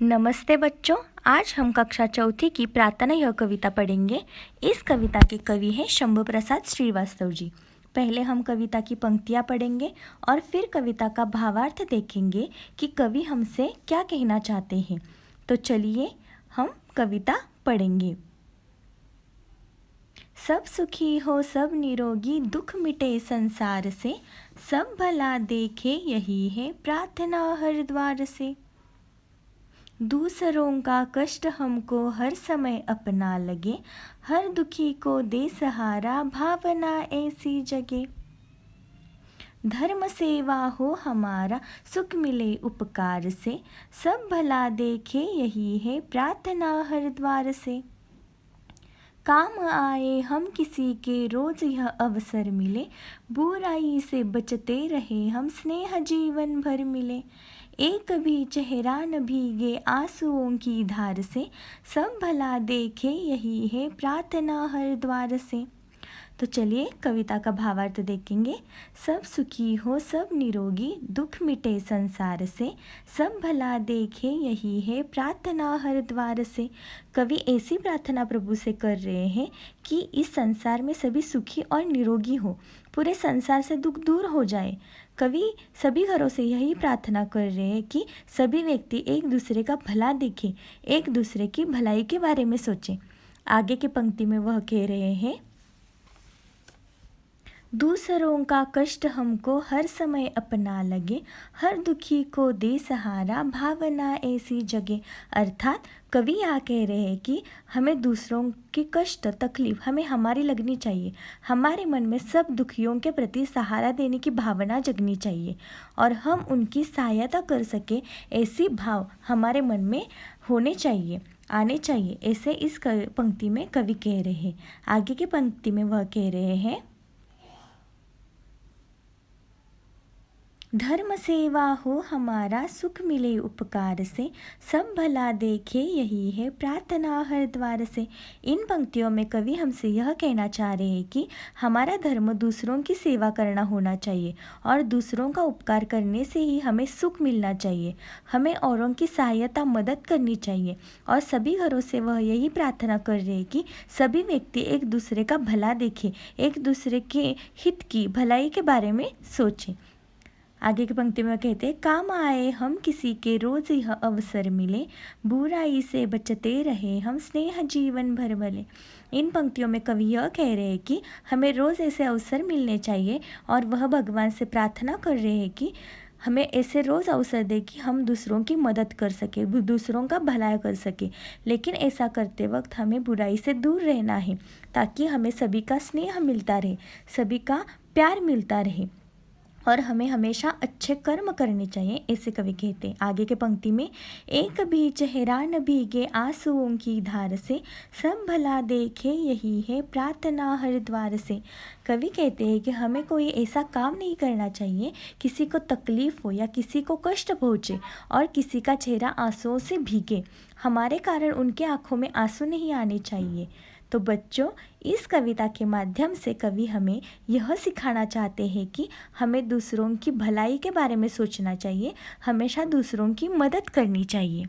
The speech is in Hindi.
नमस्ते बच्चों, आज हम कक्षा चौथी की प्रार्थना यह कविता पढ़ेंगे। इस कविता के कवि हैं शंभु प्रसाद श्रीवास्तव जी। पहले हम कविता की पंक्तियाँ पढ़ेंगे और फिर कविता का भावार्थ देखेंगे कि कवि हमसे क्या कहना चाहते हैं। तो चलिए हम कविता पढ़ेंगे। सब सुखी हो, सब निरोगी, दुख मिटे संसार से, सब भला देखे यही है प्रार्थना हर द्वार से। दूसरों का कष्ट हमको हर समय अपना लगे, हर दुखी को दे सहारा भावना ऐसी जगे। धर्म सेवा हो हमारा, सुख मिले उपकार से, सब भला देखे यही है प्रार्थना हर द्वार से। काम आए हम किसी के, रोज यह अवसर मिले, बुराई से बचते रहे हम, स्नेह जीवन भर मिले। एक भी चेहरा न भीगे आंसुओं की धार से, सब भला देखे यही है प्रार्थना हर द्वार से। तो चलिए कविता का भावार्थ देखेंगे। सब सुखी हो, सब निरोगी, दुख मिटे संसार से, सब भला देखे यही है प्रार्थना हर द्वार से। कवि ऐसी प्रार्थना प्रभु से कर रहे हैं कि इस संसार में सभी सुखी और निरोगी हो, पूरे संसार से दुख दूर हो जाए। कवि सभी घरों से यही प्रार्थना कर रहे हैं कि सभी व्यक्ति एक दूसरे का भला देखें, एक दूसरे की भलाई के बारे में सोचें। आगे की पंक्ति में वह कह रहे हैं, दूसरों का कष्ट हमको हर समय अपना लगे, हर दुखी को दे सहारा भावना ऐसी जगे। अर्थात कवि यहाँ कह रहे हैं कि हमें दूसरों के कष्ट तकलीफ हमें हमारी लगनी चाहिए, हमारे मन में सब दुखियों के प्रति सहारा देने की भावना जगनी चाहिए और हम उनकी सहायता कर सके ऐसी भाव हमारे मन में होने चाहिए, आने चाहिए। ऐसे इस पंक्ति में कवि कह रहे हैं। आगे की पंक्ति में वह कह रहे हैं, धर्म सेवा हो हमारा, सुख मिले उपकार से, सब भला देखे यही है प्रार्थना हर द्वार से। इन पंक्तियों में कवि हमसे यह कहना चाह रहे हैं कि हमारा धर्म दूसरों की सेवा करना होना चाहिए और दूसरों का उपकार करने से ही हमें सुख मिलना चाहिए। हमें औरों की सहायता मदद करनी चाहिए और सभी घरों से वह यही प्रार्थना कर रहे हैं कि सभी व्यक्ति एक दूसरे का भला देखें, एक दूसरे के हित की भलाई के बारे में सोचें। आगे की पंक्ति में कहते हैं, काम आए हम किसी के, रोज यह अवसर मिले, बुराई से बचते रहे हम, स्नेह जीवन भर भले। इन पंक्तियों में कवि यह कह रहे हैं कि हमें रोज़ ऐसे अवसर मिलने चाहिए और वह भगवान से प्रार्थना कर रहे हैं कि हमें ऐसे रोज़ अवसर दे कि हम दूसरों की मदद कर सके, दूसरों का भला कर सके। लेकिन ऐसा करते वक्त हमें बुराई से दूर रहना है ताकि हमें सभी का स्नेह मिलता रहे, सभी का प्यार मिलता रहे और हमें हमेशा अच्छे कर्म करने चाहिए, ऐसे कवि कहते हैं। आगे के पंक्ति में, एक भी चेहरा न भीगे आंसुओं की धार से, सब भला देखे यही है प्रार्थना हर द्वार से। कवि कहते हैं कि हमें कोई ऐसा काम नहीं करना चाहिए किसी को तकलीफ हो या किसी को कष्ट पहुँचे और किसी का चेहरा आंसुओं से भीगे, हमारे कारण उनके आँखों में आंसू नहीं आने चाहिए। तो बच्चों, इस कविता के माध्यम से कवि हमें यह सिखाना चाहते हैं कि हमें दूसरों की भलाई के बारे में सोचना चाहिए, हमेशा दूसरों की मदद करनी चाहिए।